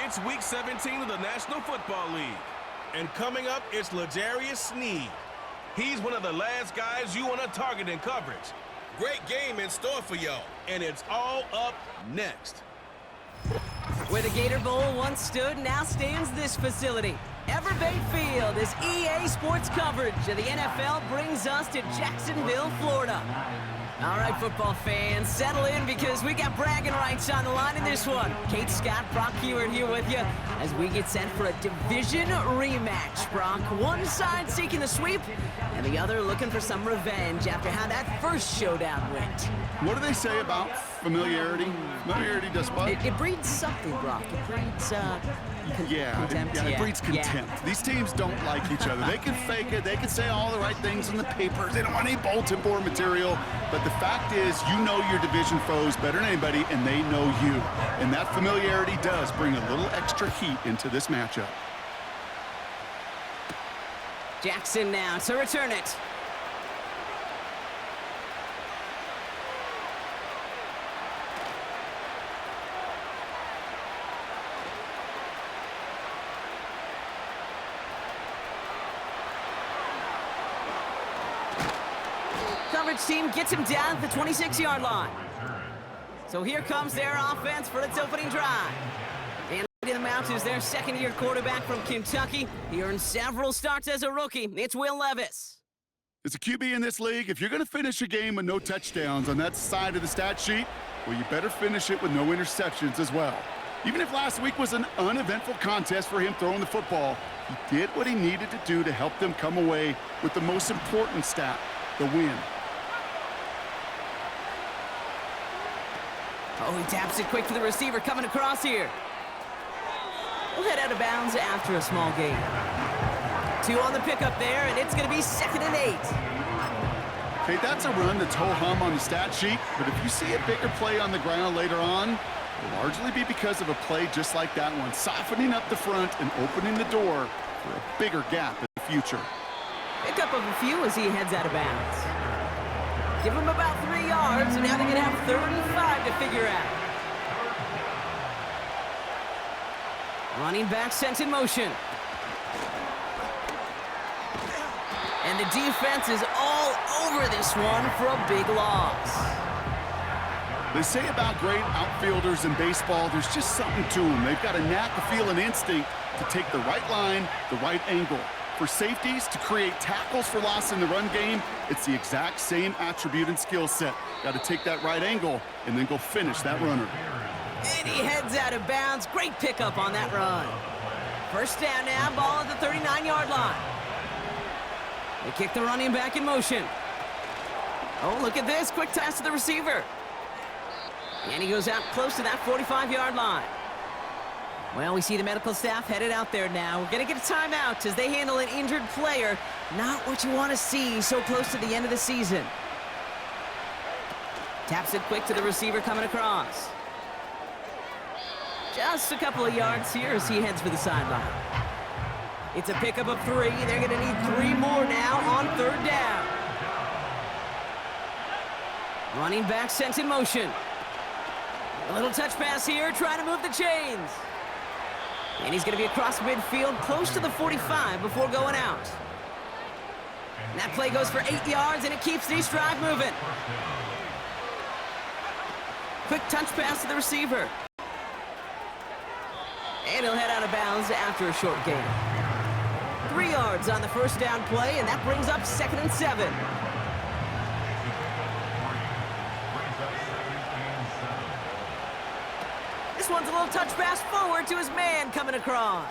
It's Week 17 of the National Football League. And coming up, it's L'Jarius Sneed. He's one of the last guys you want to target in coverage. Great game in store for y'all, and it's all up next. Where the Gator Bowl once stood, now stands this facility. Everbank Field, as EA Sports coverage of the NFL brings us to Jacksonville, Florida. All right, football fans, settle in because we got bragging rights on the line in this one. Kate Scott, Brock Hewitt here with you as we get set for a division rematch. Brock, one side seeking the sweep and the other looking for some revenge after how that first showdown went. What do they say about familiarity? Familiarity does what? It breeds something, Brock. It breeds, contempt. It breeds contempt. Yeah. These teams don't like each other. They can fake it. They can say all the right things in the papers. They don't want any bulletin board material. But the fact is, you know your division foes better than anybody, and they know you. And that familiarity does bring a little extra heat into this matchup. Jackson now to return it. Coverage team gets him down at the 26-yard line. So here comes their offense for its opening drive. And leading them out is their second-year quarterback from Kentucky. He earned several starts as a rookie. It's Will Levis. As a QB in this league, if you're going to finish a game with no touchdowns on that side of the stat sheet, well, you better finish it with no interceptions as well. Even if last week was an uneventful contest for him throwing the football, he did what he needed to do to help them come away with the most important stat, the win. Oh, he taps it quick to the receiver coming across here. We'll head out of bounds after a small gain. 2 on the pickup there, and it's going to be 2nd and 8. Okay, that's a run that's ho-hum on the stat sheet, but if you see a bigger play on the ground later on, it'll largely be because of a play just like that one, softening up the front and opening the door for a bigger gap in the future. Pickup of a few as he heads out of bounds. Give him about 3 yards, and now they're going to have 35 to figure out. Running back sent in motion. And the defense is all over this one for a big loss. They say about great outfielders in baseball, there's just something to them. They've got a knack, a feel, and instinct to take the right line, the right angle. For safeties to create tackles for loss in the run game, it's the exact same attribute and skill set. Got to take that right angle and then go finish that runner. And he heads out of bounds. Great pickup on that run. First down now, ball at the 39-yard line. They kick the running back in motion. Oh, look at this. Quick toss to the receiver. And he goes out close to that 45-yard line. Well, we see the medical staff headed out there now. We're going to get a timeout as they handle an injured player. Not what you want to see so close to the end of the season. Taps it quick to the receiver coming across. Just a couple of yards here as he heads for the sideline. It's a pickup of 3. They're going to need 3 more now on 3rd down. Running back sent in motion. A little touch pass here, trying to move the chains. And he's going to be across midfield, close to the 45 before going out. And that play goes for 8 yards, and it keeps this drive moving. Quick touch pass to the receiver. And he'll head out of bounds after a short gain. 3 yards on the first down play, and that brings up 2nd and 7. This one's a little touch pass forward to his man coming across.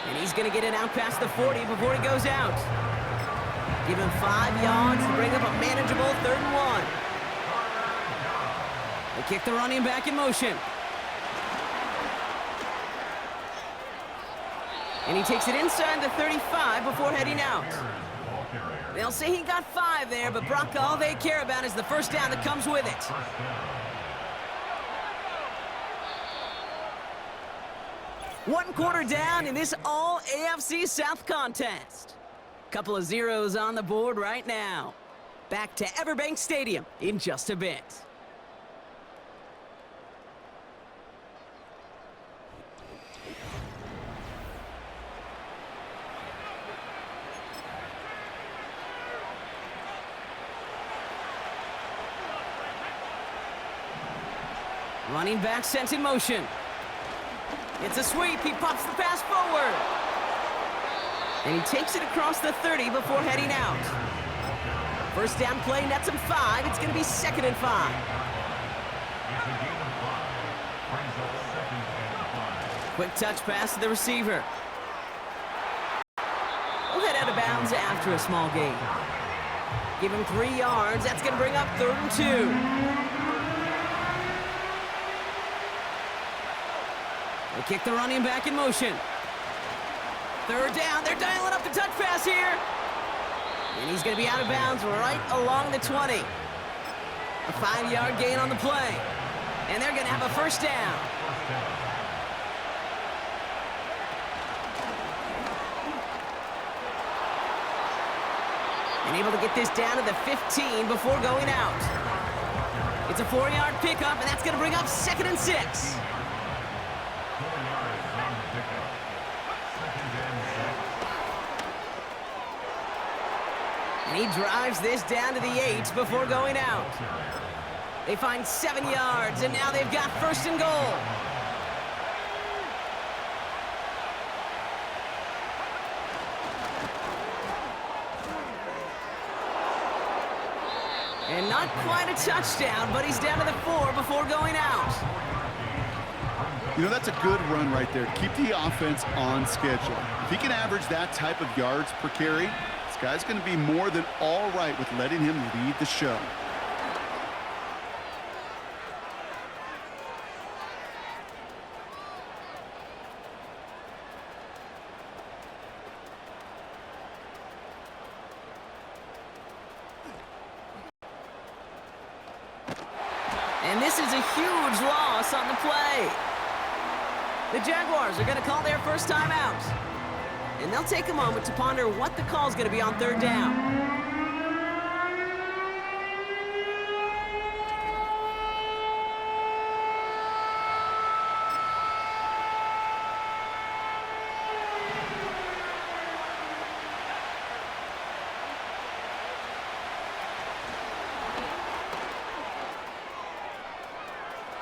And he's going to get it out past the 40 before he goes out. Give him 5 yards to bring up a manageable 3rd and 1. They kick the running back in motion. And he takes it inside the 35 before heading out. They'll say he got 5 there, but Brock, all they care about is the first down that comes with it. One quarter down in this all AFC South contest. Couple of zeros on the board right now. Back to Everbank Stadium in just a bit. Running back sent in motion. It's a sweep. He pops the pass forward. And he takes it across the 30 before heading out. First down play nets him 5. It's going to be 2nd and 5. Quick touch pass to the receiver. We'll head out of bounds after a small gain. Give him 3 yards. That's going to bring up 3rd and 2. They kick the running back in motion. 3rd down. They're dialing up the touch pass here. And he's going to be out of bounds right along the 20. A 5-yard gain on the play. And they're going to have a first down. And able to get this down to the 15 before going out. It's a 4-yard pickup, and that's going to bring up 2nd and 6. And he drives this down to the 8 before going out. They find 7 yards, and now they've got 1st and goal. And not quite a touchdown, but he's down to the 4 before going out. You know, that's a good run right there to keep the offense on schedule. If he can average that type of yards per carry, this guy's going to be more than all right with letting him lead the show. And this is a huge loss on the play. The Jaguars are going to call their first timeout. And they'll take a moment to ponder what the call is going to be on 3rd down.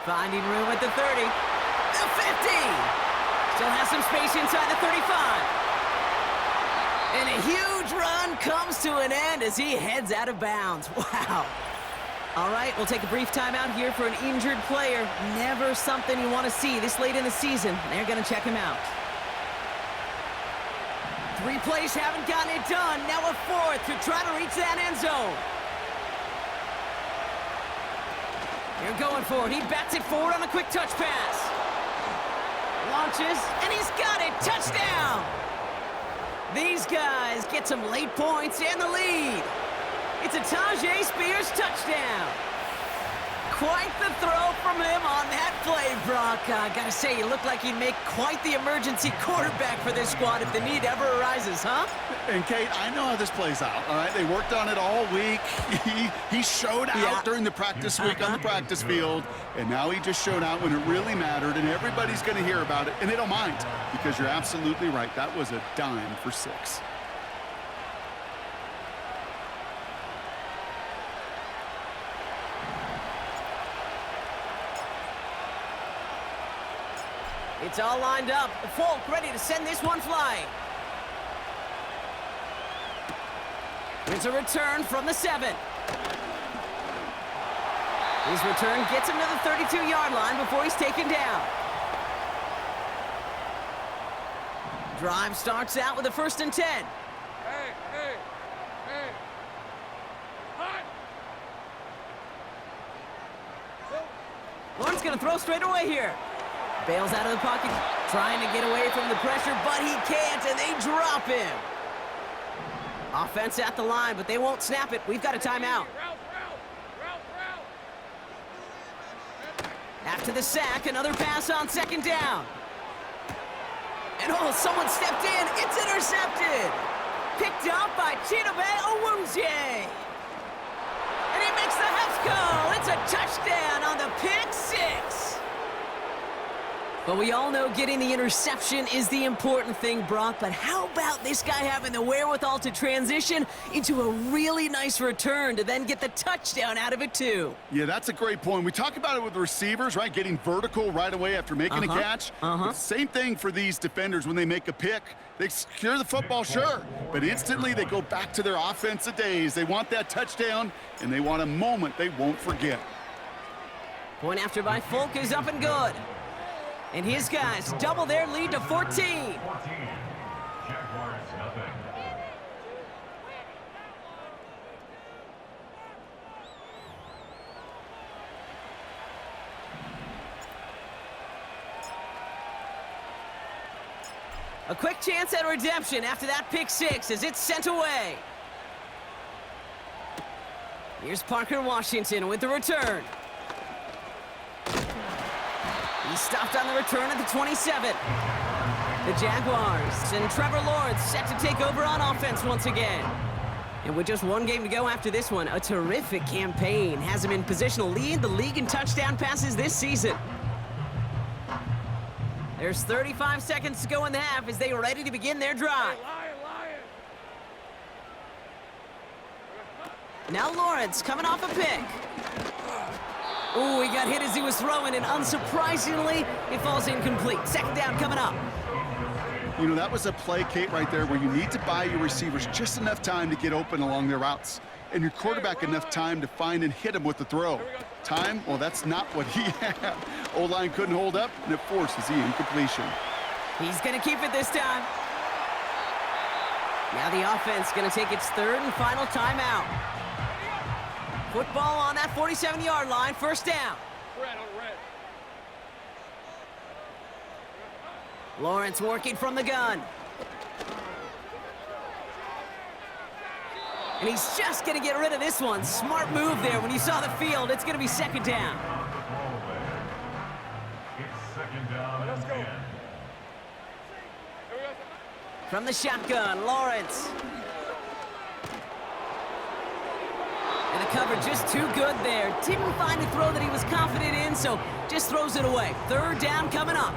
Finding room at the 30. The 50! Still has some space inside the 35. And a huge run comes to an end as he heads out of bounds. Wow. All right, we'll take a brief timeout here for an injured player. Never something you want to see this late in the season. They're going to check him out. 3 plays haven't gotten it done. Now a 4th to try to reach that end zone. They're going for it. He bats it forward on a quick touch pass. Launches, and he's got it. Touchdown! These guys get some late points and the lead. It's a Tajay Spears touchdown. Quite the throw from him on that play, Brock. I gotta say, you look like you'd make quite the emergency quarterback for this squad if the need ever arises, huh? And, Kate, I know how this plays out, all right? They worked on it all week. He showed out during the practice week on the practice field, and now he just showed out when it really mattered, and everybody's going to hear about it, and they don't mind, because you're absolutely right. That was a dime for 6. It's all lined up. Folk ready to send this one flying. It's a return from the 7. His return gets him to the 32-yard line before he's taken down. Drive starts out with a 1st and 10. Hey. Hot. Lawrence going to throw straight away here. Bails out of the pocket, trying to get away from the pressure, but he can't, and they drop him. Offense at the line, but they won't snap it. We've got a timeout. Route. After the sack, another pass on 2nd down. And someone stepped in. It's intercepted. Picked up by Chidobe Owunje. And he makes the Hefco. It's a touchdown on the pick 6. But we all know getting the interception is the important thing, Brock. But how about this guy having the wherewithal to transition into a really nice return to then get the touchdown out of it, too? Yeah, that's a great point. We talk about it with the receivers, right? Getting vertical right away after making a catch. But same thing for these defenders when they make a pick. They secure the football, sure, but instantly they go back to their offensive days. They want that touchdown, and they want a moment they won't forget. Point after by Folk is up and good. And his guys double their lead to 14. Jaguars nothing. A quick chance at redemption after that pick six as it's sent away. Here's Parker Washington with the return. He's stopped on the return at the 27. The Jaguars and Trevor Lawrence set to take over on offense once again. And with just one game to go after this one, a terrific campaign has him in position to lead the league in touchdown passes this season. There's 35 seconds to go in the half as they are ready to begin their drive. Now Lawrence coming off a pick. Ooh, he got hit as he was throwing, and unsurprisingly, it falls incomplete. Second down coming up. You know, that was a play, Kate, right there, where you need to buy your receivers just enough time to get open along their routes, and your quarterback enough time to find and hit him with the throw. Time? Well, that's not what he had. O-line couldn't hold up, and it forces the incompletion. He's going to keep it this time. Now the offense going to take its third and final timeout. Football on that 47-yard line, first down. Red on red. Lawrence working from the gun. And he's just going to get rid of this one. Smart move there when you saw the field. It's going to be second down. It's second down and 10. From the shotgun, Lawrence. And the cover just too good there. Didn't find a throw that he was confident in, so just throws it away. Third down coming up.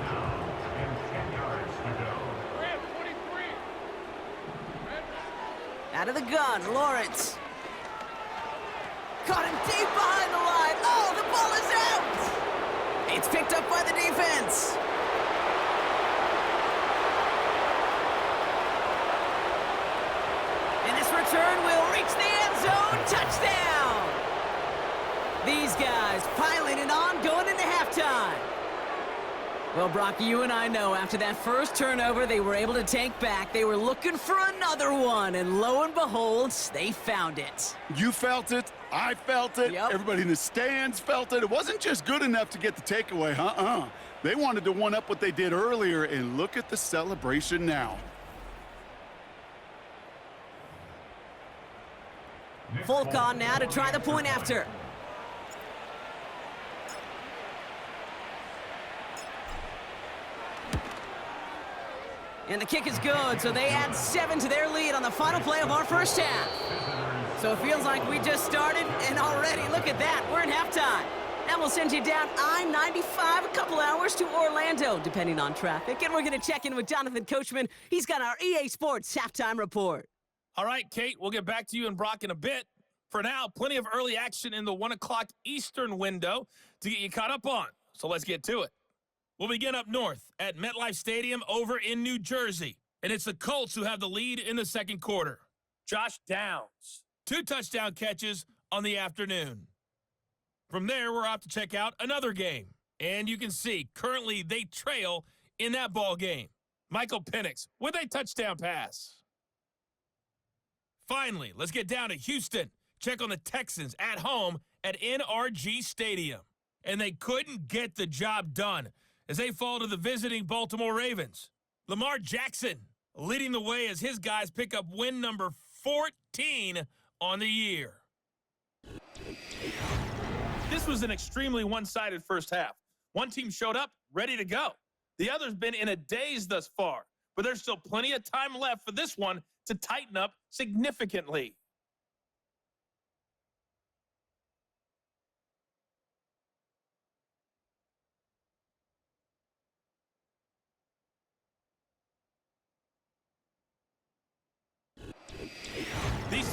And 10 yards to go. Red 23. Out of the gun, Lawrence. Caught him deep behind the line. Oh, the ball is out! It's picked up by the defense. And this return will reach the end zone. Touchdown! These guys piling it on going into halftime. Well, Brock, you and I know after that first turnover they were able to take back. They were looking for another one, and lo and behold, they found it. You felt it. I felt it. Yep. Everybody in the stands felt it. It wasn't just good enough to get the takeaway. They wanted to one-up what they did earlier, and look at the celebration now. Folk on now to try the point after. And the kick is good, so they add 7 to their lead on the final play of our first half. So it feels like we just started, and already, look at that, we're in halftime. Now we'll send you down I-95 a couple hours to Orlando, depending on traffic. And we're going to check in with Jonathan Coachman. He's got our EA Sports halftime report. All right, Kate, we'll get back to you and Brock in a bit. For now, plenty of early action in the 1 o'clock Eastern window to get you caught up on. So let's get to it. We'll begin up north at MetLife Stadium over in New Jersey. And it's the Colts who have the lead in the second quarter. Josh Downs, 2 touchdown catches on the afternoon. From there, we're off to check out another game. And you can see, currently they trail in that ball game. Michael Penix with a touchdown pass. Finally, let's get down to Houston. Check on the Texans at home at NRG Stadium. And they couldn't get the job done as they fall to the visiting Baltimore Ravens. Lamar Jackson leading the way as his guys pick up win number 14 on the year. This was an extremely one-sided first half. One team showed up ready to go. The other's been in a daze thus far, but there's still plenty of time left for this one to tighten up significantly.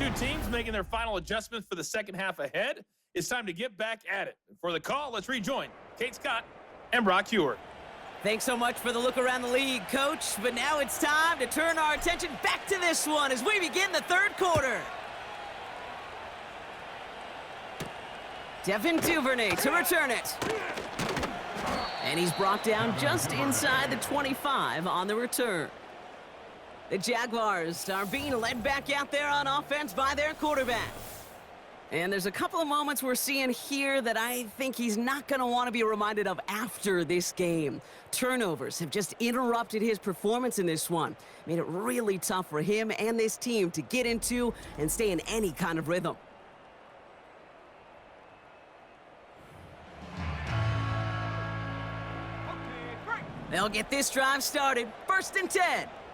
two teams making their final adjustments for the second half ahead. It's time to get back at it. For the call, let's rejoin Kate Scott and Brock Heward. Thanks so much for the look around the league, Coach. But now it's time to turn our attention back to this one as we begin the third quarter. Devin Duvernay to return it. And he's brought down just inside the 25 on the return. The Jaguars are being led back out there on offense by their quarterback. And there's a couple of moments we're seeing here that I think he's not going to want to be reminded of after this game. Turnovers have just interrupted his performance in this one. Made it really tough for him and this team to get into and stay in any kind of rhythm. They'll get this drive started. 1st and 10.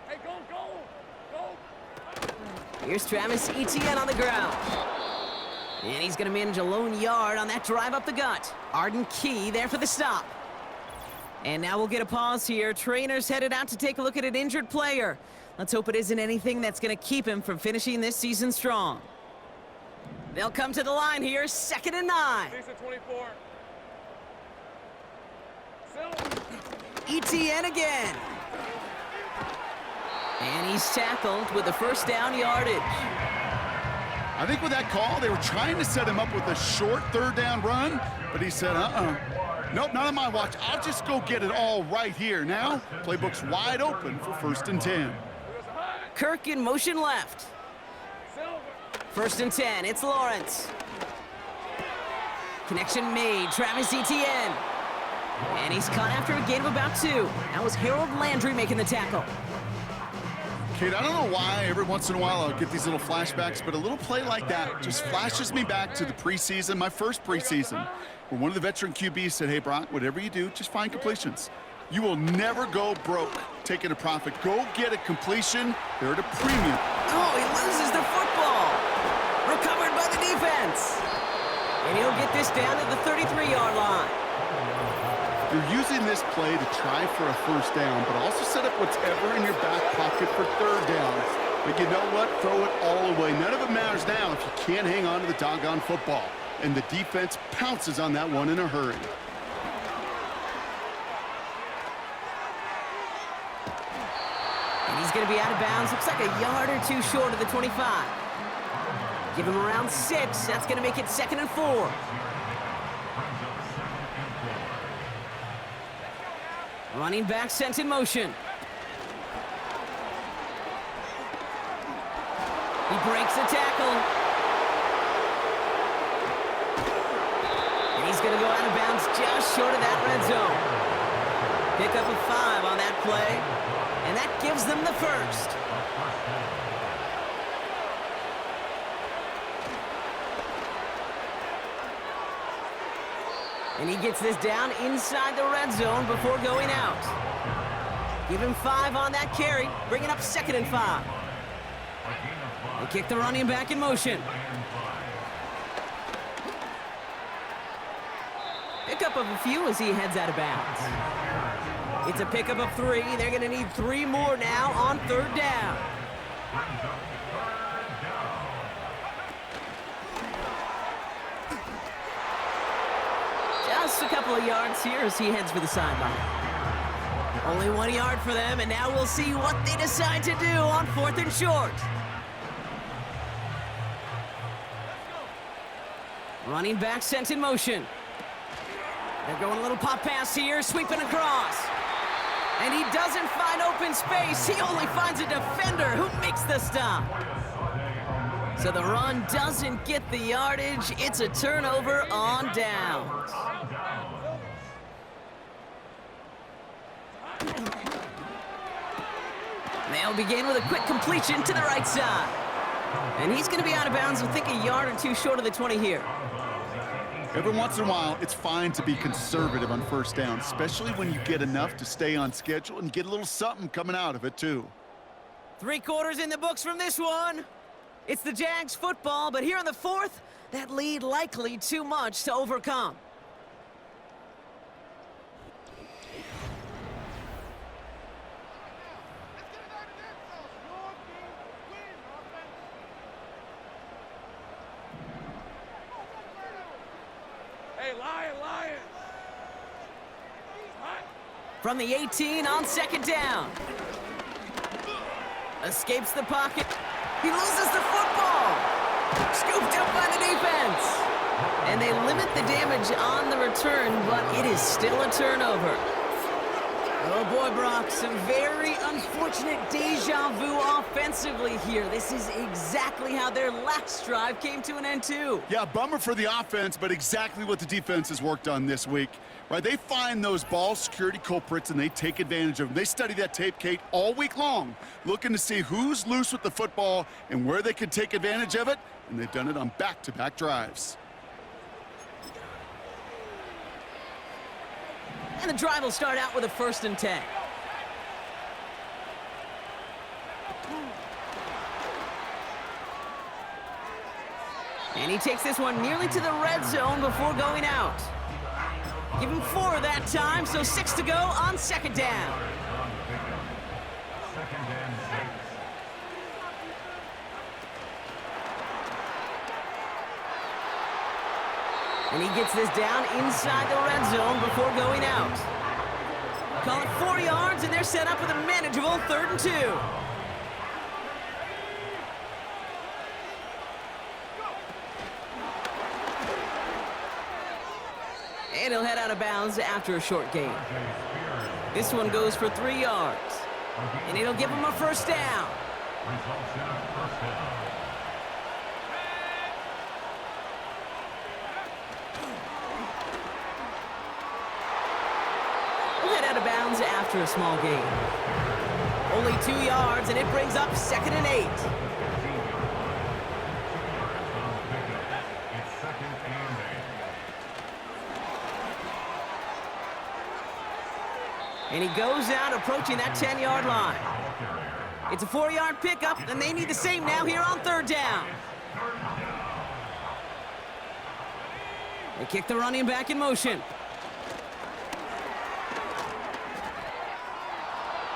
Hey, go, go, go. Here's Travis Etienne on the ground. And he's going to manage a lone yard on that drive up the gut. Arden Key there for the stop. And now we'll get a pause here. Trainer's headed out to take a look at an injured player. Let's hope it isn't anything that's going to keep him from finishing this season strong. They'll come to the line here. 2nd and 9. Season 24. Etienne again. And he's tackled with the first down yardage. I think with that call, they were trying to set him up with a short 3rd down run, but he said, nope, not on my watch. I'll just go get it all right here. Now, playbook's wide open for 1st and 10. Kirk in motion left. 1st and 10, it's Lawrence. Connection made, Travis Etienne. And he's caught after a gain of about 2. That was Harold Landry making the tackle. Kate, I don't know why every once in a while I'll get these little flashbacks, but a little play like that just flashes me back to the preseason, my first preseason, where one of the veteran QBs said, hey, Brock, whatever you do, just find completions. You will never go broke taking a profit. Go get a completion. They're at a premium. Oh, he loses the football. Recovered by the defense. And he'll get this down to the 33-yard line. You're using this play to try for a 1st down, but also set up whatever in your back pocket for 3rd down. But you know what? Throw it all away. None of it matters now if you can't hang on to the doggone football. And the defense pounces on that one in a hurry. And he's going to be out of bounds. Looks like a yard or 2 short of the 25. Give him around 6. That's going to make it 2nd and 4. Running back sent in motion. He breaks the tackle. And he's going to go out of bounds just short of that red zone. Pick up a 5 on that play. And that gives them the 1st. And he gets this down inside the red zone before going out. Give him 5 on that carry, bringing up 2nd and 5. They kick the running back in motion. Pickup of a few as he heads out of bounds. It's a pickup of 3. They're going to need 3 more now on 3rd down. Just a couple of yards here as he heads for the sideline. Only 1 yard for them, and now we'll see what they decide to do on 4th and short. Running back sent in motion. They're going a little pop pass here, sweeping across. And he doesn't find open space. He only finds a defender who makes the stop. So the run doesn't get the yardage. It's a turnover on downs. They'll begin with a quick completion to the right side. And he's going to be out of bounds, I think, a yard or 2 short of the 20 here. Every once in a while, it's fine to be conservative on 1st down, especially when you get enough to stay on schedule and get a little something coming out of it, too. 3 quarters in the books from this one. It's the Jags football, but here in the 4th, that lead likely too much to overcome. Lion. From the 18 on second down. Escapes the pocket. He loses the football. Scooped up by the defense. And they limit the damage on the return, but it is still a turnover. Oh boy, Brock, some very unfortunate deja vu offensively here. This is exactly how their last drive came to an end too. Yeah, bummer for the offense, but exactly what the defense has worked on this week. Right, they find those ball security culprits and they take advantage of them. They study that tape, Kate, all week long, looking to see who's loose with the football and where they can take advantage of it, and they've done it on back-to-back drives. And the drive will start out with a 1st and 10. And he takes this one nearly to the red zone before going out. Give him 4 that time, so 6 to go on second down. Second and 6. And he gets this down inside the red zone before going out. Call it 4 yards, and they're set up with a manageable 3rd and 2. And he'll head out of bounds after a short gain. This one goes for 3 yards. And it'll give him a 1st down. Results in a 1st down. We'll head out of bounds after a small gain. Only 2 yards, and it brings up 2nd and 8. It's 2nd and 8. And he goes out approaching that 10-yard line. It's a 4-yard pickup, and they need the same now here on 3rd down. They kick the running back in motion.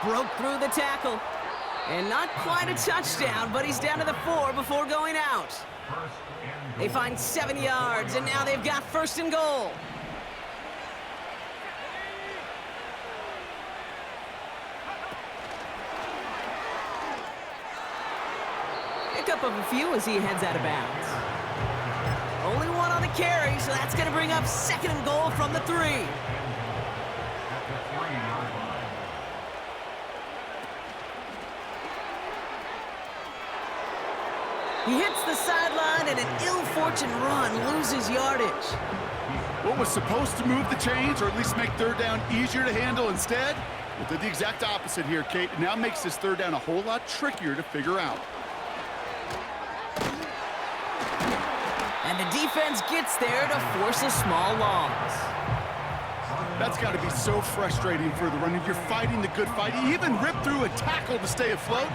Broke through the tackle. And not quite a touchdown, but he's down to the 4 before going out. They find 7 yards, and now they've got 1st and goal. Pickup of a few as he heads out of bounds. Only 1 on the carry, so that's going to bring up 2nd and goal from the 3. At the 3-yard line. He hits the sideline, and an ill-fortunate run loses yardage. What was supposed to move the chains, or at least make 3rd down easier to handle instead, well, did the exact opposite here, Kate. It now makes this 3rd down a whole lot trickier to figure out. And the defense gets there to force a small loss. That's got to be so frustrating for the runner. You're fighting the good fight. You even rip through a tackle to stay afloat,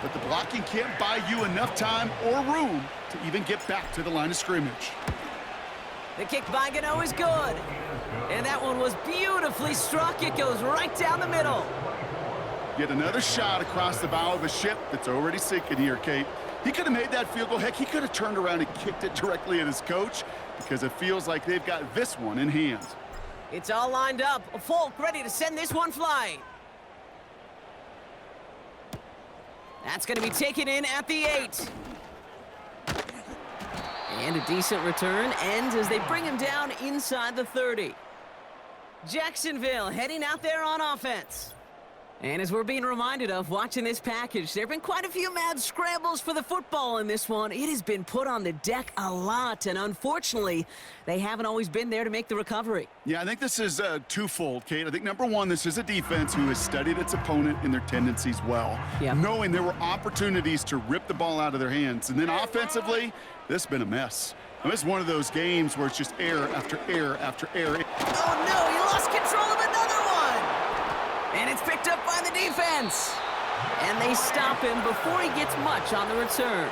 but the blocking can't buy you enough time or room to even get back to the line of scrimmage. The kick by Gano is good. And that one was beautifully struck. It goes right down the middle. Yet another shot across the bow of a ship that's already sinking here, Kate. He could have made that field goal. Heck, he could have turned around and kicked it directly at his coach because it feels like they've got this one in hand. It's all lined up. Folk ready to send this one flying. That's going to be taken in at the 8. And a decent return ends as they bring him down inside the 30. Jacksonville heading out there on offense. And as we're being reminded of watching this package, there have been quite a few mad scrambles for the football in this one. It has been put on the deck a lot, and unfortunately, they haven't always been there to make the recovery. Yeah, I think this is twofold, Kate. I think, number one, this is a defense who has studied its opponent and their tendencies well, knowing there were opportunities to rip the ball out of their hands. And then offensively, this has been a mess. And this is one of those games where it's just error after error after error. Oh, no, he lost control of another one. And it's picked up by the defense. And they stop him before he gets much on the return.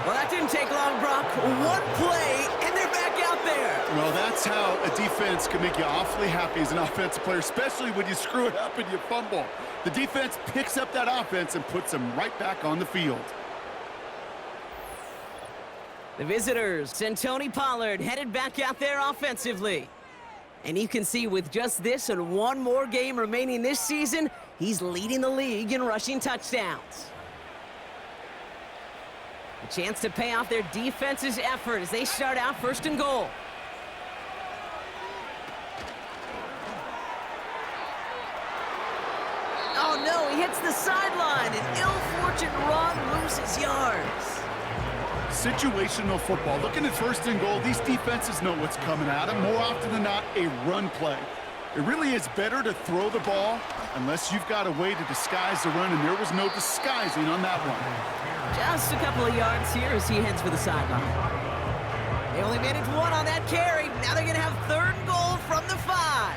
Well, that didn't take long, Brock. One play, and they're back out there. Well, that's how a defense can make you awfully happy as an offensive player, especially when you screw it up and you fumble. The defense picks up that offense and puts them right back on the field. The visitors and Tony Pollard headed back out there offensively. And you can see with just this and one more game remaining this season, he's leading the league in rushing touchdowns. A chance to pay off their defense's effort as they start out 1st and goal. Oh no, he hits the sideline. An ill-fortunate run loses yards. Situational football. Looking at 1st and goal, these defenses know what's coming at them. More often than not, a run play. It really is better to throw the ball unless you've got a way to disguise the run, and there was no disguising on that one. Just a couple of yards here as he heads for the sideline. They only managed 1 on that carry. Now they're going to have 3rd and goal from the 5.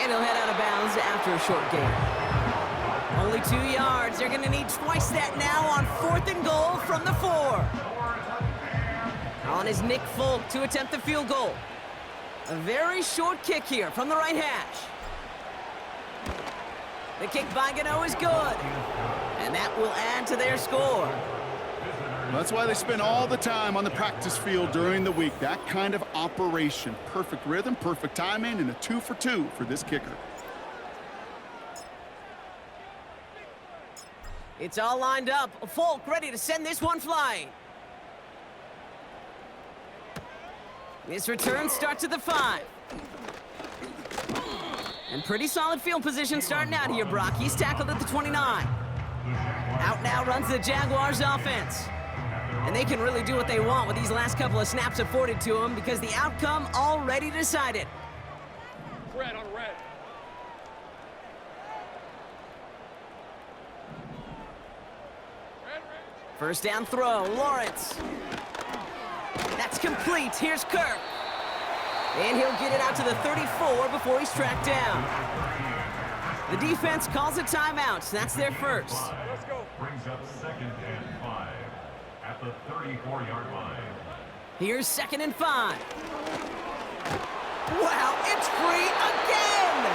And he'll head out of bounds after a short gain. Only 2 yards. They're going to need twice that now on 4th and goal from the 4. On is Nick Folk to attempt the field goal. A very short kick here from the right hash. The kick by Gano is good. And that will add to their score. That's why they spend all the time on the practice field during the week. That kind of operation. Perfect rhythm, perfect timing, and a 2 for 2 for this kicker. It's all lined up. Folk ready to send this one flying. This return starts at the 5. And pretty solid field position starting out here, Brock. He's tackled at the 29. Out now runs the Jaguars offense. And they can really do what they want with these last couple of snaps afforded to them because the outcome already decided. Red on red. First down throw, Lawrence. That's complete. Here's Kirk. And he'll get it out to the 34 before he's tracked down. The defense calls a timeout. That's their first. Let's go. Brings up 2nd and 5 at the 34-yard line. Here's 2nd and 5. Wow, it's free again!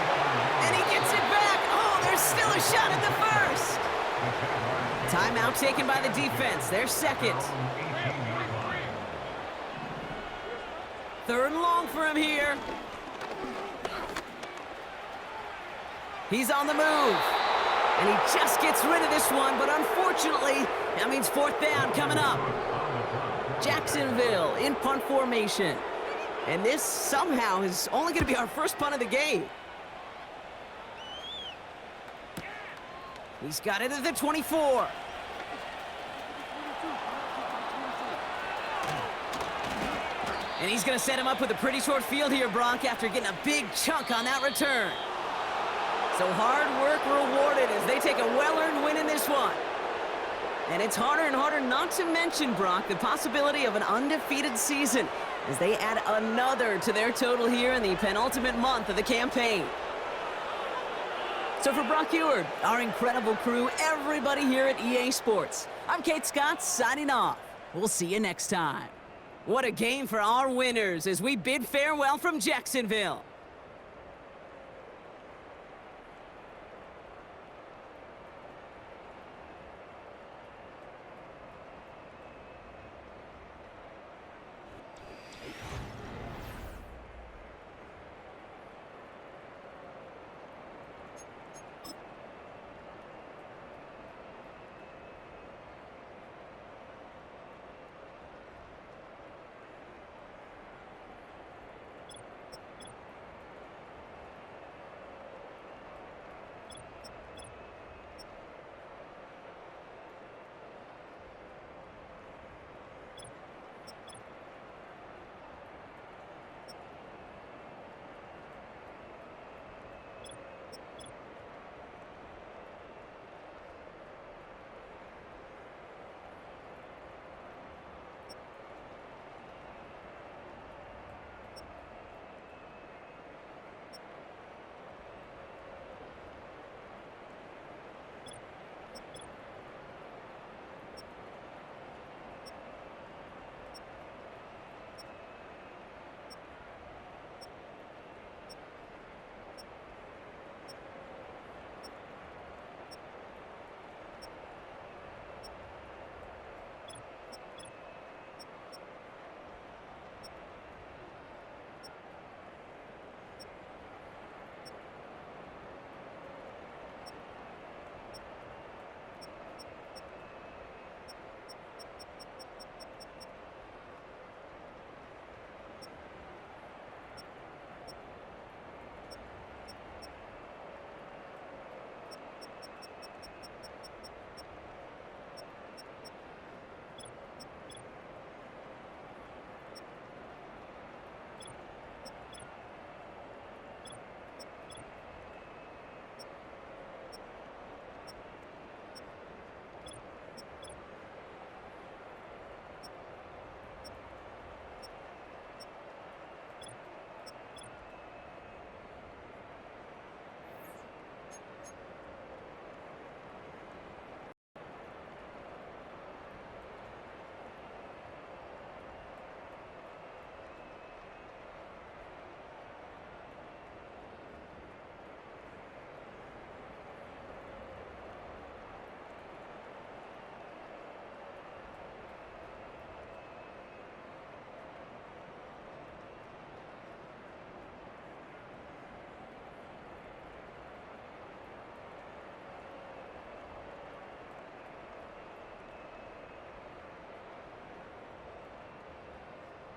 And he gets it back. Oh, there's still a shot at the first. Timeout taken by the defense. Their second. 18-yard line. 3rd and long for him here. He's on the move. And he just gets rid of this one, but unfortunately, that means 4th down coming up. Jacksonville in punt formation. And this somehow is only going to be our first punt of the game. He's got it at the 24. And he's going to set him up with a pretty short field here, Brock, after getting a big chunk on that return. So hard work rewarded as they take a well-earned win in this one. And it's harder and harder not to mention, Brock, the possibility of an undefeated season as they add another to their total here in the penultimate month of the campaign. So for Brock Eward, our incredible crew, everybody here at EA Sports, I'm Kate Scott signing off. We'll see you next time. What a game for our winners as we bid farewell from Jacksonville.